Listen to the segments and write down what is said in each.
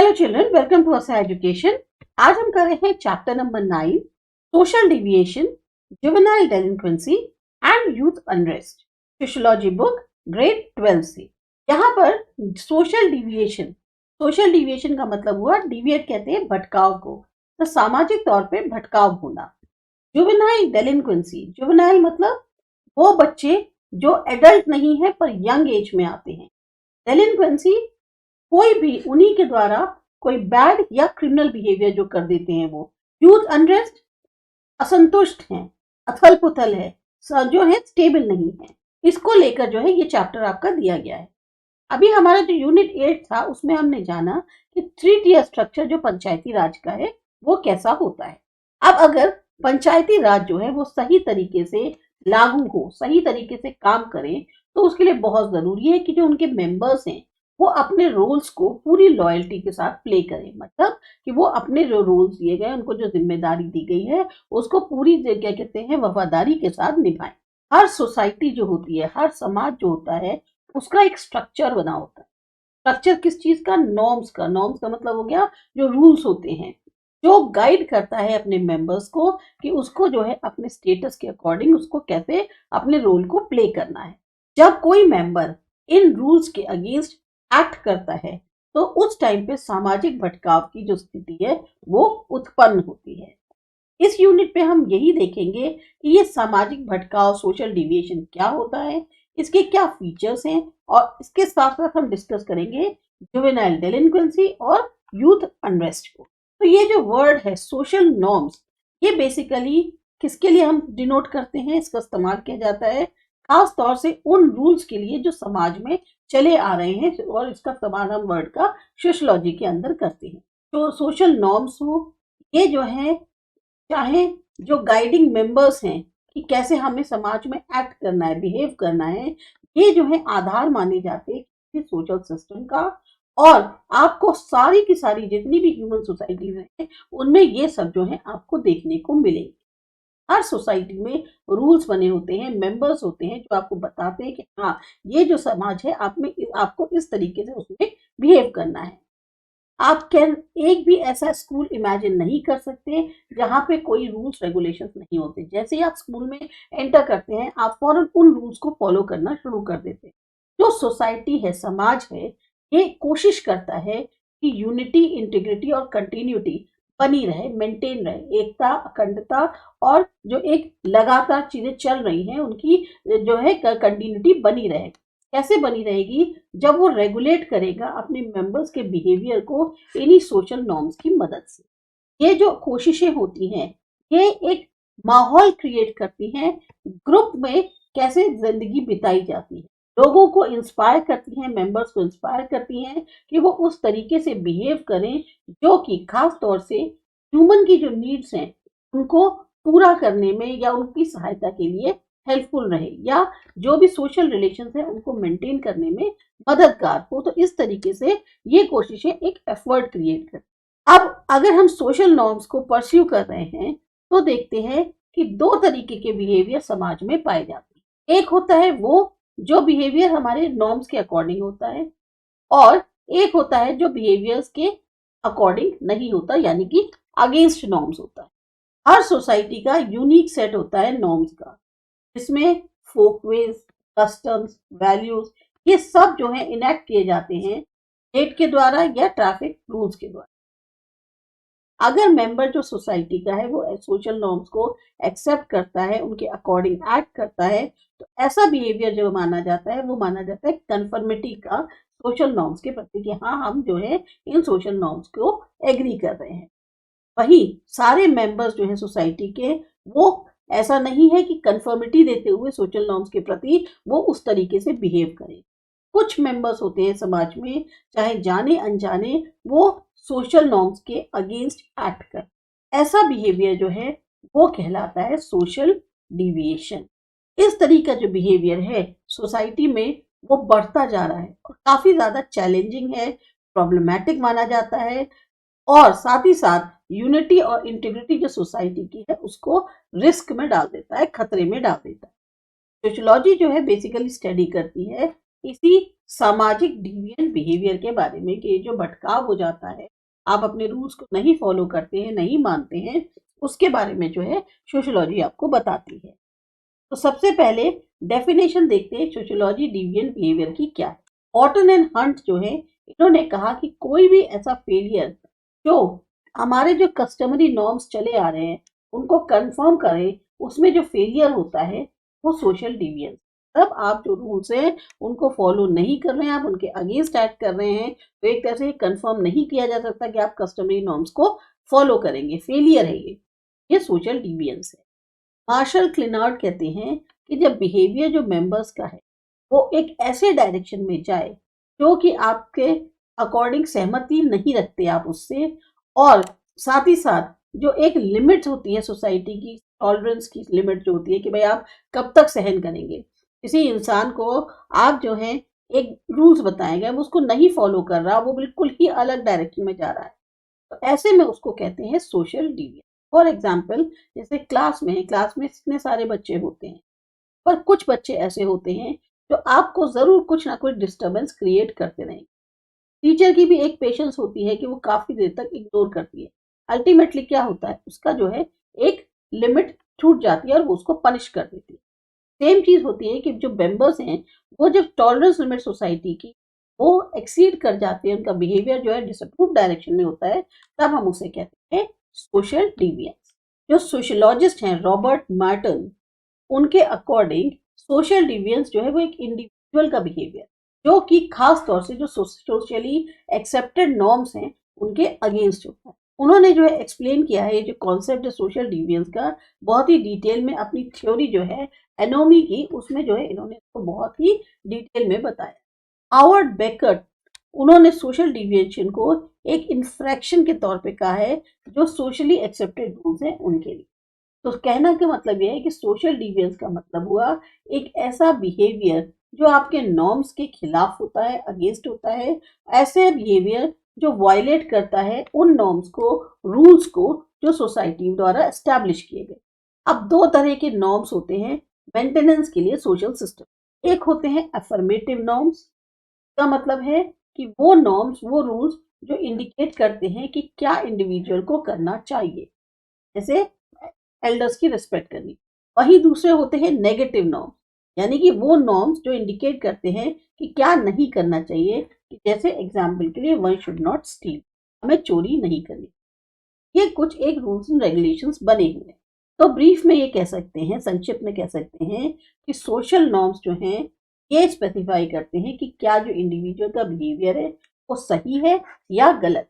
Hello children, welcome to Asa education. आज हम कर रहे हैं chapter number 9, social deviation, juvenile delinquency and youth unrest, sociology book, grade 12 से। यहाँ पर सोशल डिविएशन का मतलब हुआ, डिविएट कहते हैं भटकाव को, तो सामाजिक तौर पे भटकाव होना। जुवेनाइल डेलिंक्वेंसी, जुवेनाइल मतलब वो बच्चे जो एडल्ट नहीं है पर यंग एज में आते हैं। डेलिंक्वेंसी कोई भी उन्हीं के द्वारा कोई बैड या क्रिमिनल बिहेवियर जो कर देते हैं वो। यूथ अनरेस्ट, असंतुष्ट हैं, अथल पुथल है, जो है स्टेबल नहीं है। इसको लेकर जो है ये चैप्टर आपका दिया गया है। अभी हमारा जो यूनिट 8 था उसमें हमने जाना कि 3 टियर स्ट्रक्चर जो पंचायती राज का है वो कैसा होता है। अब अगर पंचायती राज जो है वो सही तरीके से लागू हो, सही तरीके से काम करें, तो उसके लिए बहुत जरूरी है कि जो उनके मेंबर्स हैं वो अपने रोल्स को पूरी लॉयल्टी के साथ प्ले करें। मतलब कि वो अपने जो रोल्स दिए गए, उनको जो जिम्मेदारी दी गई है, उसको पूरी क्या कहते हैं वफादारी के साथ निभाएं। हर सोसाइटी जो होती है, हर समाज जो होता है, उसका एक स्ट्रक्चर बना होता है। स्ट्रक्चर किस चीज का? नॉर्म्स का। नॉर्म्स का मतलब हो गया जो रूल्स होते हैं, जो गाइड करता है अपने मेंबर्स को कि उसको जो है अपने स्टेटस के अकॉर्डिंग उसको कैसे अपने रोल को प्ले करना है। जब कोई मेंबर इन रूल्स के अगेंस्ट एक्ट करता है तो उस टाइम पे सामाजिक भटकाव की जो स्थिति है वो उत्पन्न होती है। इस यूनिट पे हम यही देखेंगे कि ये सामाजिक भटकाव, सोशल डिविएशन क्या होता है, इसके क्या फीचर्स हैं, और इसके साथ साथ हम डिस्कस करेंगे जुवेनाइल डेलिंक्वेंसी और यूथ अनरेस्ट को। तो ये जो वर्ड है सोशल नॉर्म्स, ये बेसिकली किसके लिए हम डिनोट करते हैं, इसका इस्तेमाल किया जाता है खास तौर से उन रूल्स के लिए जो समाज में चले आ रहे हैं, और इसका इस्तेमाल हम वर्ड का सोशियोलॉजी के अंदर करते हैं। तो सोशल नॉर्म्स हो, ये जो है चाहे जो गाइडिंग मेंबर्स हैं कि कैसे हमें समाज में एक्ट करना है, बिहेव करना है, ये जो है आधार माने जाते हैं सोशल सिस्टम का। और आपको सारी की सारी जितनी भी ह्यूमन सोसाइटीज हैं उनमें ये सब जो है आपको देखने को मिलेगी। हर सोसाइटी में रूल्स बने होते हैं, मेंबर्स होते हैं जो आपको बताते हैं कि हाँ, ये जो समाज है आप में, आपको इस तरीके से उसमें बिहेव करना है। आप कैन एक भी ऐसा स्कूल इमेजिन नहीं कर सकते जहां पे कोई रूल्स रेगुलेशंस नहीं होते। जैसे ही आप स्कूल में एंटर करते हैं आप फौरन उन रूल्स को फॉलो करना शुरू कर देते हैं। जो सोसाइटी है, समाज है, ये कोशिश करता है कि यूनिटी, इंटीग्रिटी और कंटिन्यूटी बनी रहे, मेंटेन रहे, एकता, अखंडता, और जो एक लगातार चीजें चल रही हैं उनकी जो है कंटिन्यूटी बनी रहे। कैसे बनी रहेगी? जब वो रेगुलेट करेगा अपने मेंबर्स के बिहेवियर को इन्हीं सोशल नॉर्म्स की मदद से। ये जो कोशिशें होती हैं ये एक माहौल क्रिएट करती हैं, ग्रुप में कैसे जिंदगी बिताई जाती है, लोगों को इंस्पायर करती हैं, मेंबर्स को इंस्पायर करती हैं कि वो उस तरीके से बिहेव करें जो कि खास तौर से ह्यूमन की जो नीड्स हैं उनको पूरा करने में या उनकी सहायता के लिए हेल्पफुल रहे, या जो भी सोशल रिलेशंस है उनको मेंटेन करने में मददगार हो। तो इस तरीके से ये कोशिशें एक एफर्ट क्रिएट करती। अब अगर हम सोशल नॉर्म्स को परस्यू कर रहे हैं तो देखते हैं कि दो तरीके के बिहेवियर समाज में पाए जाते हैं। एक होता है वो जो बिहेवियर हमारे नॉर्म्स के अकॉर्डिंग होता है, और एक होता है जो बिहेवियर्स के अकॉर्डिंग नहीं होता, यानी कि अगेंस्ट नॉर्म्स होता है। हर सोसाइटी का यूनिक सेट होता है नॉर्म्स का, जिसमें फोकवेज, कस्टम्स, वैल्यूज, ये सब जो है इनेक्ट किए जाते हैं स्टेट के द्वारा या ट्रैफिक रूल्स के द्वारा। अगर मेंबर जो सोसाइटी का है वो सोशल नॉर्म्स को एक्सेप्ट करता है, उनके अकॉर्डिंग एक्ट करता है, तो ऐसा बिहेवियर जो माना जाता है वो माना जाता है कंफर्मिटी का सोशल नॉर्म्स के प्रति, कि हाँ, हम जो है इन सोशल नॉर्म्स को एग्री कर रहे हैं। वही सारे मेंबर्स जो है सोसाइटी के, वो ऐसा नहीं है कि कंफर्मिटी देते हुए सोशल नॉर्म्स के प्रति वो उस तरीके से बिहेव करें। कुछ मेंबर्स होते हैं समाज में, चाहे जाने अनजाने, वो सोशल नॉर्म्स के अगेंस्ट एक्ट कर, ऐसा बिहेवियर जो है वो कहलाता है सोशल डिविएशन। इस तरीका जो बिहेवियर है सोसाइटी में वो बढ़ता जा रहा है और काफी ज्यादा चैलेंजिंग है, प्रॉब्लमैटिक माना जाता है, और साथ ही साथ यूनिटी और इंटीग्रिटी जो सोसाइटी की है उसको रिस्क में डाल देता है, खतरे में डाल देता है। सोशियोलॉजी जो है बेसिकली स्टडी करती है इसी सामाजिक डिविएंट बिहेवियर के बारे में कि जो भटकाव हो जाता है, आप अपने रूल्स को नहीं फॉलो करते हैं, नहीं मानते हैं, उसके बारे में जो है सोशियोलॉजी आपको बताती है। तो सबसे पहले डेफिनेशन देखते हैं सोशियोलॉजी डिविएंट बिहेवियर की क्या है। ऑटन एंड हंट जो है, इन्होंने कहा कि कोई भी ऐसा फेलियर जो हमारे जो कस्टमरी नॉर्म्स चले आ रहे हैं उनको कंफर्म करे, उसमें जो फेलियर होता है वो सोशल डिविएंस। तब आप जो रूल्स हैं उनको फॉलो नहीं कर रहे हैं, आप उनके अगेंस्ट एक्ट कर रहे हैं, तो एक तरह से कंफर्म नहीं किया जा सकता कि आप कस्टमरी नॉर्म्स को फॉलो करेंगे, फेलियर है ये सोशल डिविएंस है। मार्शल क्लिनार्ड कहते हैं कि जब बिहेवियर जो मेंबर्स का है वो एक ऐसे डायरेक्शन में जाए जो कि आपके अकॉर्डिंग सहमति नहीं रखते आप उससे, और साथ ही साथ जो एक लिमिट होती है सोसाइटी की, टॉलरेंस की लिमिट जो होती है कि भाई आप कब तक सहन करेंगे, किसी इंसान को आप जो है एक रूल्स बताए गए वो उसको नहीं फॉलो कर रहा, वो बिल्कुल ही अलग डायरेक्शन में जा रहा है, तो ऐसे में उसको कहते हैं सोशल डिविएंस। फॉर एग्जाम्पल, जैसे क्लास में इतने सारे बच्चे होते हैं, पर कुछ बच्चे ऐसे होते हैं जो आपको जरूर कुछ ना कुछ डिस्टरबेंस क्रिएट करते रहेंगे। टीचर की भी एक पेशेंस होती है कि वो काफी देर तक इग्नोर करती है, अल्टीमेटली क्या होता है उसका जो है एक लिमिट छूट जाती है और वो उसको पनिश कर देती है। सेम चीज होती है कि जो मेंबर्स हैं वो जब टॉलरेंस लिमिट सोसाइटी की वो एक्सीड कर जाते हैं, उनका बिहेवियर जो है डिसअप्रूव डायरेक्शन में होता है, तब हम उसे कहते हैं सोशल डिविएंस। जो सोशियोलॉजिस्ट हैं रॉबर्ट मार्टन, उनके अकॉर्डिंग सोशल डिविएंस जो है वो एक इंडिविजुअल का बिहेवियर जो कि खास तौर से जो सोशली एक्सेप्टेड नॉर्म्स हैं उनके अगेंस्ट होता है। उन्होंने जो है एक्सप्लेन किया है ये जो कॉन्सेप्ट है सोशल डिविएंस का बहुत ही डिटेल में, अपनी थ्योरी जो है एनोमी की, उसमें जो है इन्होंने इसको बहुत ही डिटेल में बताया। हावर्ड बेकर, उन्होंने सोशल डिविएशन को एक इन्फ्रैक्शन के तौर पे कहा है जो सोशली एक्सेप्टेड रूल्स हैं उनके लिए। तो कहना का मतलब यह है कि सोशल डिविएंस का मतलब हुआ एक ऐसा बिहेवियर जो आपके नॉर्म्स के खिलाफ होता है, अगेंस्ट होता है, ऐसे बिहेवियर जो वायलेट करता है उन नॉर्म्स को, रूल्स को जो सोसाइटी द्वारा एस्टैब्लिश किए गए। अब दो तरह के नॉर्म्स होते हैं मेंटेनेंस के लिए सोशल सिस्टम। एक होते हैं अफर्मेटिव नॉर्म्स, का मतलब है कि वो नॉर्म्स, वो रूल्स जो इंडिकेट करते हैं कि क्या इंडिविजुअल को करना चाहिए, जैसे एल्डर्स की रिस्पेक्ट करनी। वही दूसरे होते हैं नेगेटिव नॉर्म्स, यानी कि वो नॉर्म्स जो इंडिकेट करते हैं कि क्या नहीं करना चाहिए, कि जैसे एग्जाम्पल के लिए वन शुड नॉट स्टील, हमें चोरी नहीं करनी। ये कुछ एक रूल्स एंड रेगुलेशंस बने हुए हैं। तो ब्रीफ में ये कह सकते हैं, संक्षिप्त में कह सकते हैं कि सोशल नॉर्म्स जो हैं ये स्पेसिफाई करते हैं कि क्या जो इंडिविजुअल का बिहेवियर है वो सही है या गलत,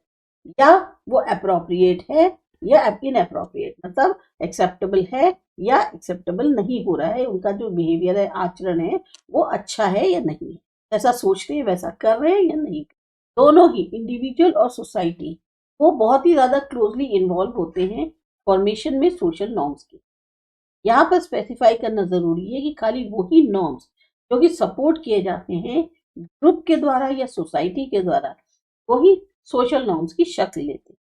या वो अप्रोप्रिएट है या इनअप्रोप्रिएट, मतलब एक्सेप्टेबल है या एक्सेप्टेबल नहीं हो रहा है, उनका जो बिहेवियर है, आचरण है, वो अच्छा है या नहीं, ऐसा सोचते हैं वैसा कर रहे हैं या नहीं। दोनों ही इंडिविजुअल और सोसाइटी वो बहुत ही ज्यादा क्लोजली इन्वॉल्व होते हैं फॉर्मेशन में सोशल नॉर्म्स की। यहाँ पर स्पेसिफाई करना जरूरी है कि खाली वही नॉर्म्स जो कि सपोर्ट किए जाते हैं ग्रुप के द्वारा या सोसाइटी के द्वारा, वही सोशल नॉर्म्स की शक्ल लेते हैं।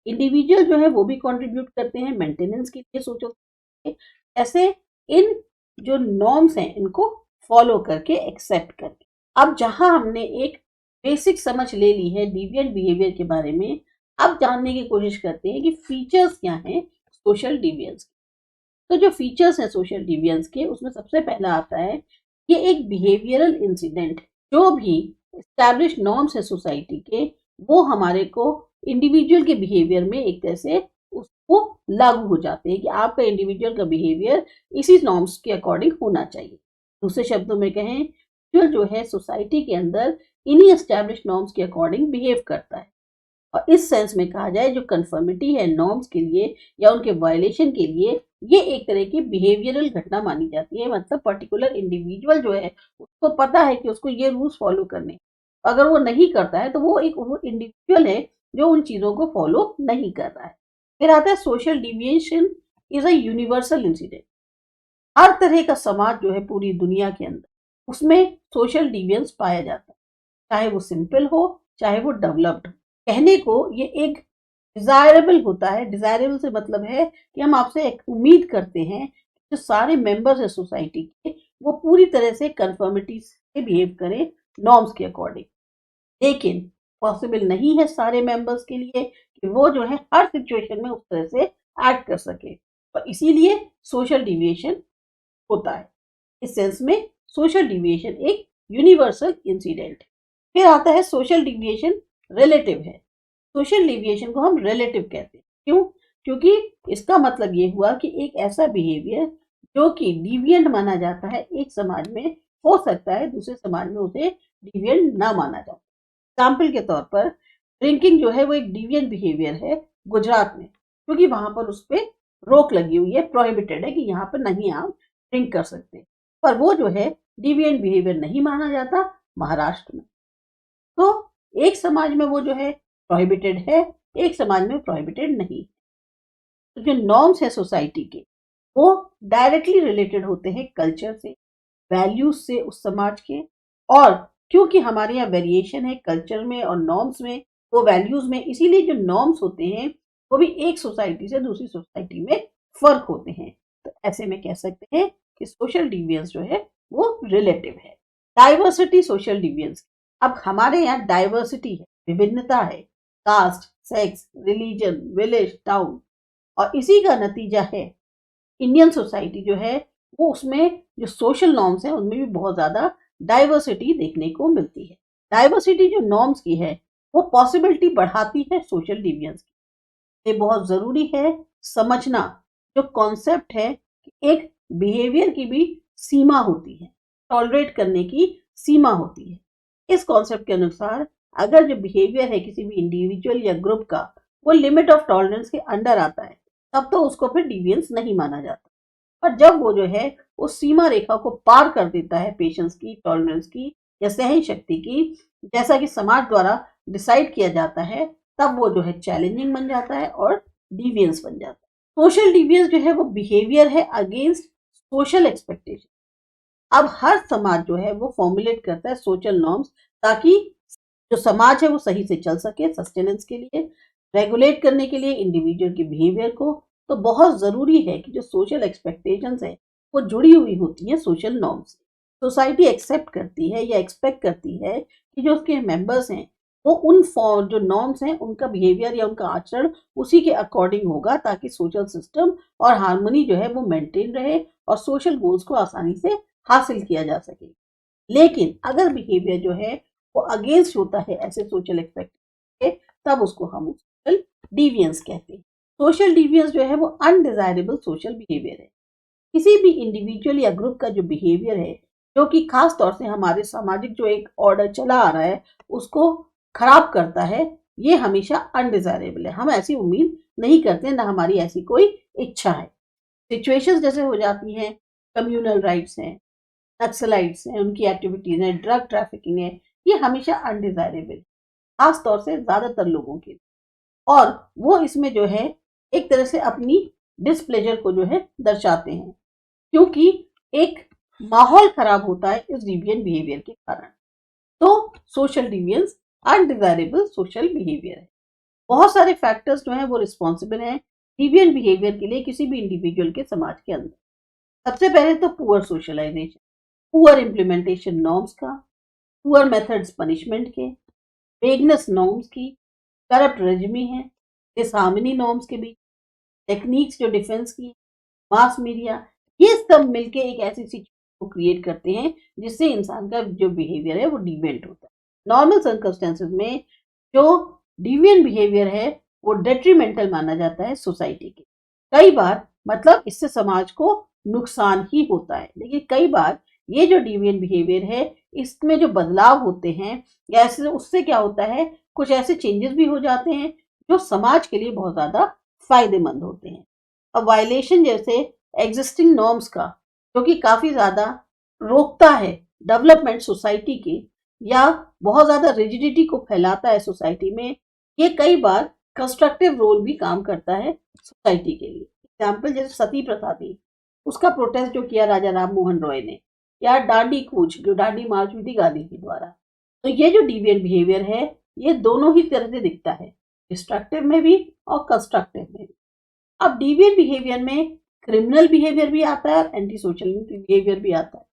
इंडिविजुअल जो है वो भी कंट्रीब्यूट करते हैं मेंटेनेंस के लिए सोशल, ऐसे इन जो नॉर्म्स हैं इनको फॉलो करके एक्सेप्ट करके। अब जहां हमने एक बेसिक समझ ले ली है डिविएंट बिहेवियर के बारे में, अब जानने की कोशिश करते हैं कि फीचर्स क्या हैं सोशल डिविएंस। तो जो फीचर्स हैं सोशल डिविएंस के, उसमें सबसे पहला आता है ये एक बिहेवियरल इंसिडेंट, जो भी एस्टैब्लिश नॉर्म्स है सोसाइटी के वो हमारे को इंडिविजुअल के बिहेवियर में एक तरह से उसको लागू हो जाते हैं कि आपका इंडिविजुअल का बिहेवियर इसी नॉर्म्स के अकॉर्डिंग होना चाहिए। दूसरे शब्दों में कहें, जो है सोसाइटी के अंदर इन्हीं एस्टैब्लिश नॉर्म्स के अकॉर्डिंग बिहेव करता है। और इस सेंस में कहा जाए जो कन्फर्मिटी है नॉर्म्स के लिए या उनके वायलेशन के लिए, ये एक तरह की बिहेवियरल घटना मानी जाती है। मतलब पर्टिकुलर इंडिविजुअल जो है उसको पता है कि उसको ये रूल्स फॉलो करने, अगर वो नहीं करता है तो वो इंडिविजुअल है जो उन चीजों को फॉलो नहीं कर रहा है। फिर आता है social deviation is a universal incident. हर तरह का समाज जो है पूरी दुनिया के अंदर उसमें सोशल डिविएंस पाया जाता है, चाहे वो सिंपल हो चाहे वो डेवलप्ड हो। कहने को ये एक डिजायरेबल होता है, डिजायरेबल से मतलब है कि हम आपसे एक उम्मीद करते हैं जो सारे मेंबर्स है सोसाइटी के वो पूरी तरह से कंफर्मिटी से बिहेव करें नॉर्म्स के अकॉर्डिंग। लेकिन पॉसिबल नहीं है सारे मेंबर्स के लिए कि वो जो है हर सिचुएशन में उस तरह से एक्ट कर सके, और इसीलिए सोशल डिविएशन होता है। इस सेंस में सोशल डिविएशन एक यूनिवर्सल इंसिडेंट है। फिर आता है सोशल डिविएशन रिलेटिव है। सोशल डिविएशन को हम रिलेटिव कहते हैं। क्यों? क्योंकि इसका मतलब ये हुआ कि एक ऐसा बिहेवियर जो कि डिविएंट माना जाता है एक समाज में, हो सकता है दूसरे समाज में उसे डिविएंट ना माना जाए। एग्जाम्पल के तौर पर ड्रिंकिंग जो है वो एक डिविएंट बिहेवियर है गुजरात में, क्योंकि वहां पर उस पर रोक लगी हुई है, प्रोहिबिटेड है कि यहाँ पर नहीं आप ड्रिंक कर सकते। पर वो जो है डिविएंट बिहेवियर नहीं माना जाता महाराष्ट्र में। तो एक समाज में वो जो है प्रोहिबिटेड है, एक समाज में प्रोहिबिटेड नहीं। तो जो नॉर्म्स है सोसाइटी के, वो डायरेक्टली रिलेटेड होते हैं कल्चर से, वैल्यूज से उस समाज के। और क्योंकि हमारे यहाँ वेरिएशन है कल्चर में और नॉर्म्स में, वो वैल्यूज में, इसीलिए जो नॉर्म्स होते हैं वो भी एक सोसाइटी से दूसरी सोसाइटी में फर्क होते हैं। तो ऐसे में कह सकते हैं कि सोशल डिविएंस जो है वो रिलेटिव है। Diversity social deviance. अब हमारे यहाँ डाइवर्सिटी है, विभिन्नता है, caste, sex, religion, village, town, और इसी का नतीजा है इंडियन सोसाइटी जो है वो उसमें जो सोशल नॉर्म्स है उनमें भी बहुत ज्यादा डाइवर्सिटी देखने को मिलती है। डाइवर्सिटी जो नॉर्म्स की है वो पॉसिबिलिटी बढ़ाती है सोशल डिविएंस की। ये बहुत जरूरी है समझना, जो कॉन्सेप्ट है कि एक बिहेवियर की भी सीमा होती है, टॉलरेट करने की सीमा होती है। इस कॉन्सेप्ट के अनुसार अगर जो बिहेवियर है किसी भी इंडिविजुअल या ग्रुप का वो लिमिट ऑफ टॉलरेंस के अंडर आता है, तब तो उसको फिर डिविएंस नहीं माना जाता। पर जब वो जो है उस सीमा रेखा को पार कर देता है पेशेंस की, टॉलरेंस की या सहन शक्ति की, जैसा कि समाज द्वारा डिसाइड किया जाता है, तब वो जो है चैलेंजिंग बन जाता है और डिविएंस बन जाता है। सोशल डिविएंस जो है वो बिहेवियर है अगेंस्ट सोशल एक्सपेक्टेशन। अब हर समाज जो है वो फॉर्मुलेट करता है सोशल नॉर्म्स, ताकि जो समाज है वो सही से चल सके, सस्टेनेंस के लिए, रेगुलेट करने के लिए इंडिविजुअल के बिहेवियर को। तो बहुत जरूरी है कि जो सोशल एक्सपेक्टेशंस है वो जुड़ी हुई होती है सोशल नॉर्म्स से। सोसाइटी एक्सेप्ट करती है या एक्सपेक्ट करती है कि जो उसके मेंबर्स हैं वो उन जो नॉर्म्स हैं उनका बिहेवियर या उनका आचरण उसी के अकॉर्डिंग होगा, ताकि सोशल सिस्टम और हार्मनी जो है वो मेंटेन रहे और सोशल गोल्स को आसानी से हासिल किया जा सके। लेकिन अगर बिहेवियर जो है वो अगेंस्ट होता है ऐसे सोशल एक्सपेक्टेशन के, तब उसको हम सोशल डिविएंस कहते हैं। सोशल डिविएंस जो है वो अनडिजायरेबल सोशल बिहेवियर है। किसी भी इंडिविजुअल या ग्रुप का जो बिहेवियर है जो कि खास तौर से हमारे सामाजिक जो एक ऑर्डर चला आ रहा है उसको खराब करता है, ये हमेशा अनडिजायरेबल है। हम ऐसी उम्मीद नहीं करते, ना हमारी ऐसी कोई इच्छा है। सिचुएशंस जैसे हो जाती हैं, कम्युनल राइट्स हैं, नक्सलाइट्स हैं, उनकी एक्टिविटीज हैं, ड्रग ट्रैफिकिंग है, ये हमेशा अनडिजायरेबल, खास तौर से ज्यादातर लोगों के लिए। और वो इसमें जो है एक तरह से अपनी डिसप्लेजर को जो है दर्शाते हैं, क्योंकि एक माहौल खराब होता है इस डिविएंट बिहेवियर के कारण। तो सोशल डिविएंस अनडिजायरेबल सोशल बिहेवियर है। बहुत सारे फैक्टर्स जो हैं वो रिस्पॉन्सिबल हैं डिविएंट बिहेवियर के लिए किसी भी इंडिविजुअल के समाज के अंदर। सबसे पहले तो poor socialisation, poor implementation norms का, पुअर मेथड्स पनिशमेंट के, वेगनेस नॉर्म्स की, करप्ट रेजिमी है, डिसहार्मनी नॉर्म्स के बीच, टेक्निक्स जो डिफेंस की, मास मीडिया, ये सब मिलके एक ऐसी सिचुएशन को क्रिएट करते हैं जिससे इंसान का जो बिहेवियर है वो डिविएंट होता है। नॉर्मल सर्कमस्टेंसेस में जो डिविएंट बिहेवियर है वो डेट्रीमेंटल माना जाता है सोसाइटी के। कई बार मतलब इससे समाज को नुकसान ही होता है, लेकिन कई बार ये जो डिविएंट बिहेवियर है इसमें जो बदलाव होते हैं या ऐसे उससे क्या होता है, कुछ ऐसे चेंजेस भी हो जाते हैं जो समाज के लिए बहुत ज्यादा फायदेमंद होते हैं। अब वायलेशन जैसे एग्जिस्टिंग नॉर्म्स का, जो कि काफी ज्यादा रोकता है डेवलपमेंट सोसाइटी की या बहुत ज्यादा रिजिडिटी को फैलाता है सोसाइटी में, ये कई बार कंस्ट्रक्टिव रोल भी काम करता है सोसाइटी के लिए। एग्जाम्पल जैसे सती प्रथा थी, उसका प्रोटेस्ट जो किया राजा राम मोहन रॉय ने, या डांडी कूच जो डांडी मार्च हुई थी गांधी जी द्वारा। तो ये जो डिविएंट बिहेवियर है ये दोनों ही तरह से दिखता है, डिस्ट्रक्टिव में भी और कंस्ट्रक्टिव में भी। अब डिविएंट बिहेवियर में क्रिमिनल बिहेवियर भी आता है और एंटी सोशल बिहेवियर भी आता है।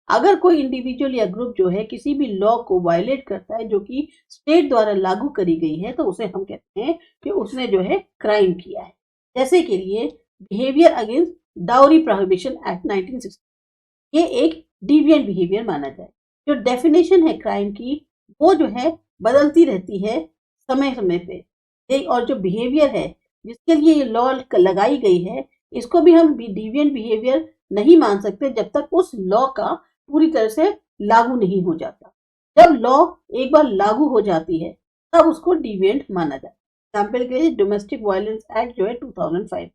अगर कोई इंडिविजुअल या ग्रुप जो है किसी भी लॉ को वायलेट करता है जो कि स्टेट द्वारा लागू करी गई है, तो उसे हम कहते हैं कि उसने जो है क्राइम किया है। जैसे के लिए behaviour against dowry prohibition act 1960, ये एक डिविएंट बिहेवियर माना जाए। जो डेफिनेशन है क्राइम की, वो जो है बदलती रहती है समय समय पे। और जो बिहेवियर है जिसके लिए ये लॉ लगाई गई है, इसको भी हम डिविएंट बिहेवियर नहीं मान सकते जब तक उस लॉ का पूरी तरह से लागू नहीं हो जाता। जब लॉ एक बार लागू हो जाती है तब उसको डिविएंट माना जाता है। एग्जाम्पल के लिए डोमेस्टिक वायलेंस एक्ट जो है 2005,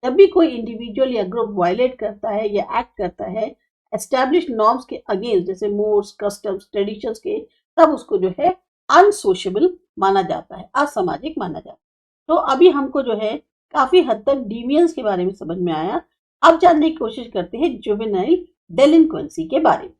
जब भी कोई इंडिविजुअल या ग्रुप वायलेट करता है या एक्ट करता है एस्टैब्लिश नॉर्म्स के अगेंस्ट, जैसे मोड्स, कस्टम्स, ट्रेडिशंस के, तब उसको जो है अनसोशेबल माना जाता है, असामाजिक माना जाता है। तो अभी हमको जो है काफी हद तक डिविएंस के बारे में समझ में आया। अब जानने की कोशिश करते हैं जुवेनाइल डेलिंक्वेंसी के बारे में।